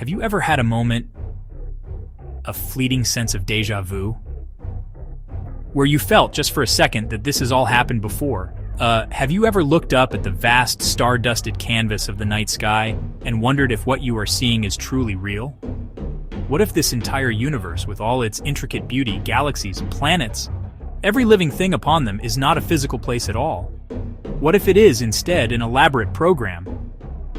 Have you ever had a moment, a fleeting sense of déjà vu, where you felt just for a second that this has all happened before? Have you ever looked up at the vast star-dusted canvas of the night sky and wondered if what you are seeing is truly real? What if this entire universe, with all its intricate beauty, galaxies, planets, every living thing upon them, is not a physical place at all? What if it is, instead, an elaborate program?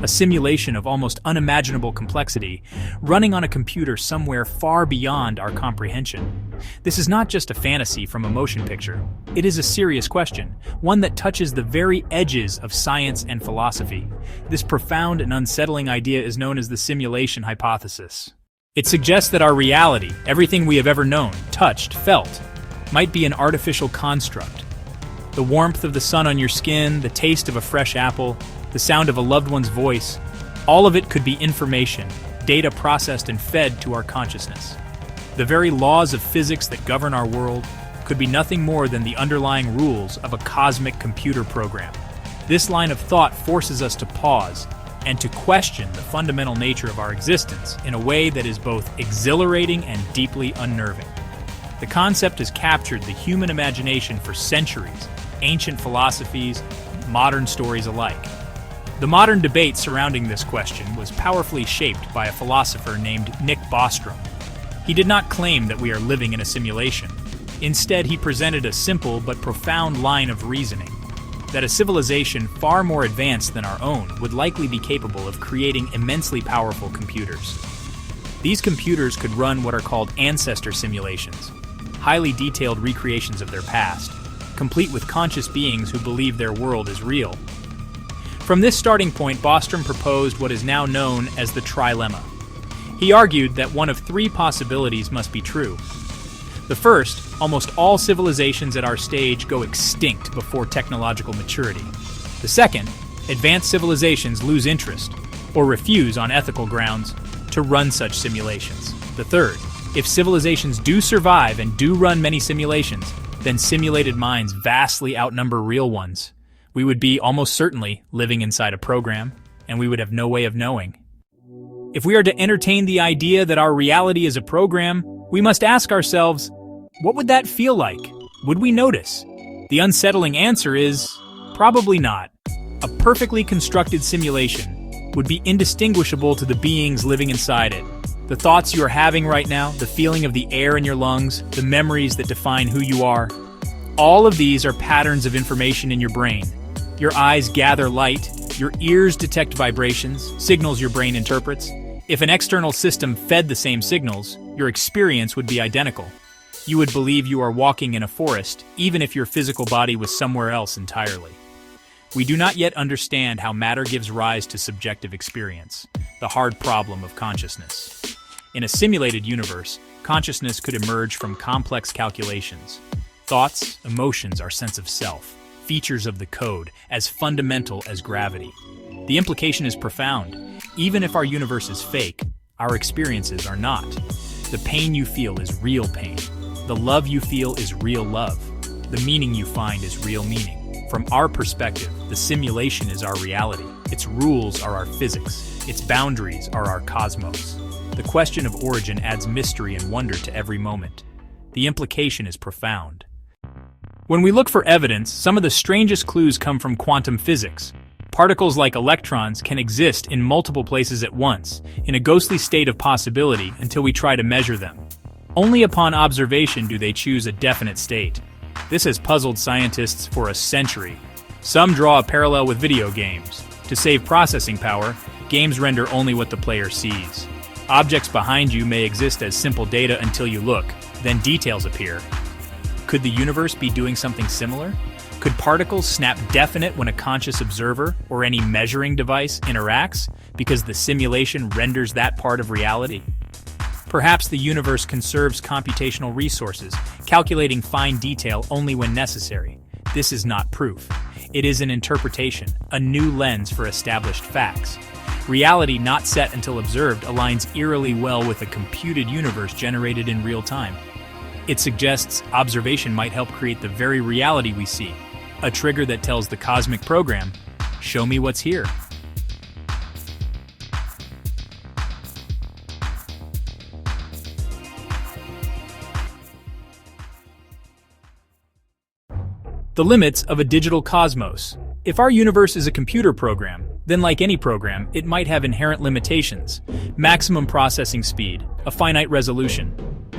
A simulation of almost unimaginable complexity, running on a computer somewhere far beyond our comprehension. This is not just a fantasy from a motion picture. It is a serious question, one that touches the very edges of science and philosophy. This profound and unsettling idea is known as the simulation hypothesis. It suggests that our reality, everything we have ever known, touched, felt, might be an artificial construct. The warmth of the sun on your skin, the taste of a fresh apple, the sound of a loved one's voice, all of it could be information, data processed and fed to our consciousness. The very laws of physics that govern our world could be nothing more than the underlying rules of a cosmic computer program. This line of thought forces us to pause and to question the fundamental nature of our existence in a way that is both exhilarating and deeply unnerving. The concept has captured the human imagination for centuries, ancient philosophies, modern stories alike. The modern debate surrounding this question was powerfully shaped by a philosopher named Nick Bostrom. He did not claim that we are living in a simulation. Instead, he presented a simple but profound line of reasoning, that a civilization far more advanced than our own would likely be capable of creating immensely powerful computers. These computers could run what are called ancestor simulations, highly detailed recreations of their past, complete with conscious beings who believe their world is real. From this starting point, Bostrom proposed what is now known as the trilemma. He argued that one of three possibilities must be true. The first, almost all civilizations at our stage go extinct before technological maturity. The second, advanced civilizations lose interest, or refuse on ethical grounds, to run such simulations. The third, if civilizations do survive and do run many simulations, then simulated minds vastly outnumber real ones. We would be almost certainly living inside a program, and we would have no way of knowing. If we are to entertain the idea that our reality is a program, we must ask ourselves, what would that feel like? Would we notice? The unsettling answer is, probably not. A perfectly constructed simulation would be indistinguishable to the beings living inside it. The thoughts you are having right now, the feeling of the air in your lungs, the memories that define who you are, all of these are patterns of information in your brain. Your eyes gather light, your ears detect vibrations, signals your brain interprets. If an external system fed the same signals, your experience would be identical. You would believe you are walking in a forest, even if your physical body was somewhere else entirely. We do not yet understand how matter gives rise to subjective experience, the hard problem of consciousness. In a simulated universe, consciousness could emerge from complex calculations. Thoughts, emotions, our sense of self, features of the code, as fundamental as gravity. The implication is profound. Even if our universe is fake, our experiences are not. The pain you feel is real pain. The love you feel is real love. The meaning you find is real meaning. From our perspective, the simulation is our reality. Its rules are our physics. Its boundaries are our cosmos. The question of origin adds mystery and wonder to every moment. The implication is profound. When we look for evidence, some of the strangest clues come from quantum physics. Particles like electrons can exist in multiple places at once, in a ghostly state of possibility until we try to measure them. Only upon observation do they choose a definite state. This has puzzled scientists for a century. Some draw a parallel with video games. To save processing power, games render only what the player sees. Objects behind you may exist as simple data until you look, then details appear. Could the universe be doing something similar? Could particles snap definite when a conscious observer or any measuring device interacts because the simulation renders that part of reality? Perhaps the universe conserves computational resources, calculating fine detail only when necessary. This is not proof. It is an interpretation, a new lens for established facts. Reality not set until observed aligns eerily well with a computed universe generated in real time. It suggests observation might help create the very reality we see, a trigger that tells the cosmic program, "Show me what's here." The limits of a digital cosmos. If our universe is a computer program, then like any program, it might have inherent limitations: maximum processing speed, a finite resolution.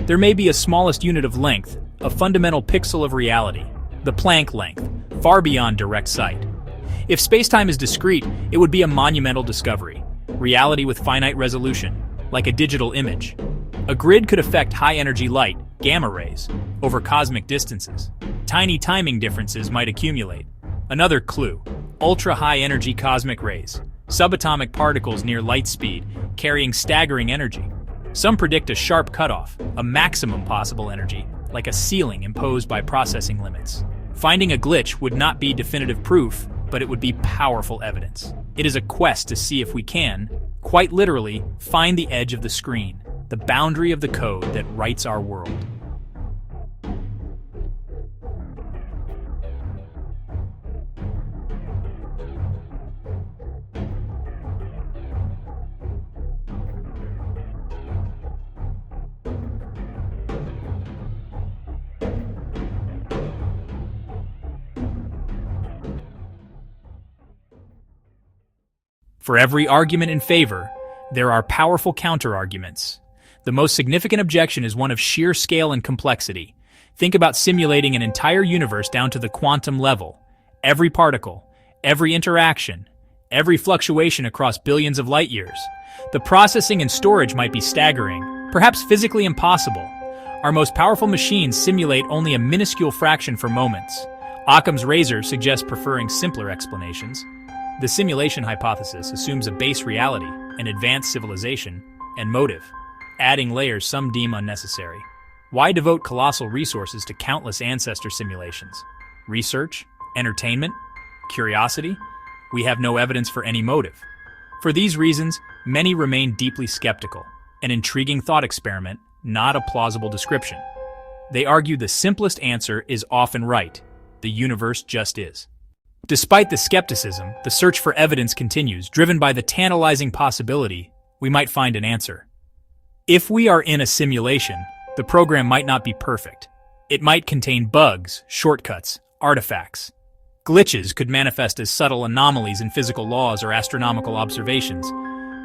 There may be a smallest unit of length, a fundamental pixel of reality, the Planck length, far beyond direct sight. If spacetime is discrete, it would be a monumental discovery: reality with finite resolution, like a digital image. A grid could affect high-energy light, gamma rays, over cosmic distances. Tiny timing differences might accumulate. Another clue: ultra-high-energy cosmic rays, subatomic particles near light speed, carrying staggering energy. Some predict a sharp cutoff, a maximum possible energy, like a ceiling imposed by processing limits. Finding a glitch would not be definitive proof, but it would be powerful evidence. It is a quest to see if we can, quite literally, find the edge of the screen, the boundary of the code that writes our world. For every argument in favor, there are powerful counter-arguments. The most significant objection is one of sheer scale and complexity. Think about simulating an entire universe down to the quantum level. Every particle, every interaction, every fluctuation across billions of light years. The processing and storage might be staggering, perhaps physically impossible. Our most powerful machines simulate only a minuscule fraction for moments. Occam's razor suggests preferring simpler explanations. The simulation hypothesis assumes a base reality, an advanced civilization, and motive, adding layers some deem unnecessary. Why devote colossal resources to countless ancestor simulations? Research? Entertainment? Curiosity? We have no evidence for any motive. For these reasons, many remain deeply skeptical, an intriguing thought experiment, not a plausible description. They argue the simplest answer is often right: the universe just is. Despite the skepticism, the search for evidence continues, driven by the tantalizing possibility we might find an answer. If we are in a simulation, the program might not be perfect. It might contain bugs, shortcuts, artifacts. Glitches could manifest as subtle anomalies in physical laws or astronomical observations.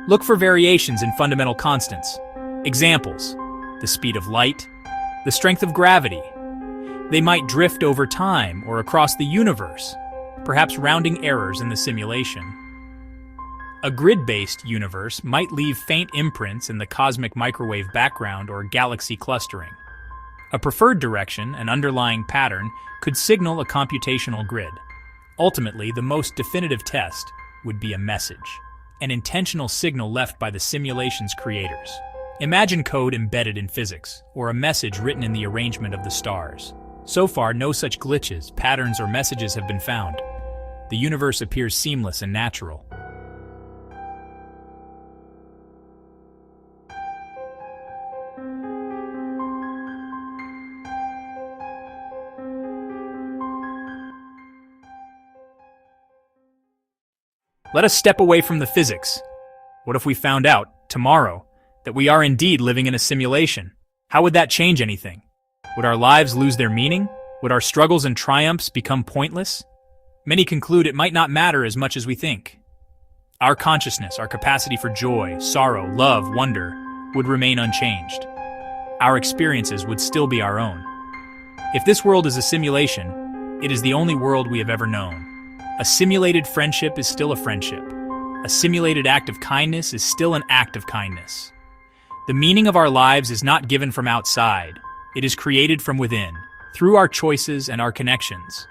Look for variations in fundamental constants. Examples: the speed of light, the strength of gravity. They might drift over time or across the universe, perhaps rounding errors in the simulation. A grid-based universe might leave faint imprints in the cosmic microwave background or galaxy clustering. A preferred direction, an underlying pattern, could signal a computational grid. Ultimately, the most definitive test would be a message, an intentional signal left by the simulation's creators. Imagine code embedded in physics, or a message written in the arrangement of the stars. So far, no such glitches, patterns, or messages have been found. The universe appears seamless and natural. Let us step away from the physics. What if we found out, tomorrow, that we are indeed living in a simulation? How would that change anything? Would our lives lose their meaning? Would our struggles and triumphs become pointless? Many conclude it might not matter as much as we think. Our consciousness, our capacity for joy, sorrow, love, wonder, would remain unchanged. Our experiences would still be our own. If this world is a simulation, it is the only world we have ever known. A simulated friendship is still a friendship. A simulated act of kindness is still an act of kindness. The meaning of our lives is not given from outside. It is created from within, through our choices and our connections.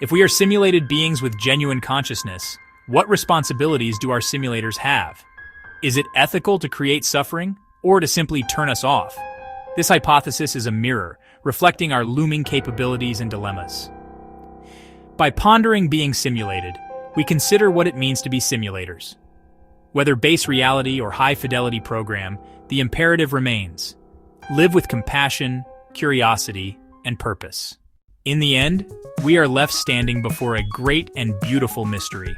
If we are simulated beings with genuine consciousness, what responsibilities do our simulators have? Is it ethical to create suffering, or to simply turn us off? This hypothesis is a mirror, reflecting our looming capabilities and dilemmas. By pondering being simulated, we consider what it means to be simulators. Whether base reality or high-fidelity program, the imperative remains: live with compassion, curiosity, and purpose. In the end, we are left standing before a great and beautiful mystery.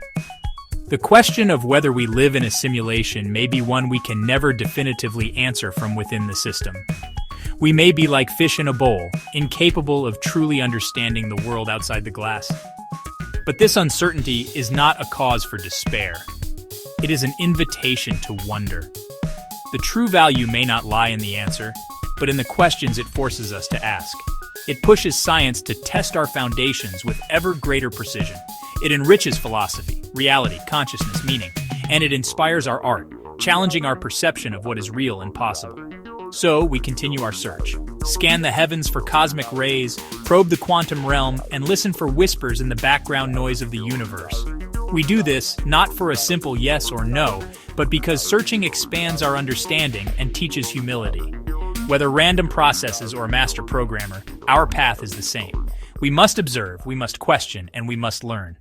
The question of whether we live in a simulation may be one we can never definitively answer from within the system. We may be like fish in a bowl, incapable of truly understanding the world outside the glass. But this uncertainty is not a cause for despair. It is an invitation to wonder. The true value may not lie in the answer, but in the questions it forces us to ask. It pushes science to test our foundations with ever greater precision. It enriches philosophy, reality, consciousness, meaning, and it inspires our art, challenging our perception of what is real and possible. So, we continue our search. Scan the heavens for cosmic rays, probe the quantum realm, and listen for whispers in the background noise of the universe. We do this not for a simple yes or no, but because searching expands our understanding and teaches humility. Whether random processes or a master programmer, our path is the same. We must observe, we must question, and we must learn.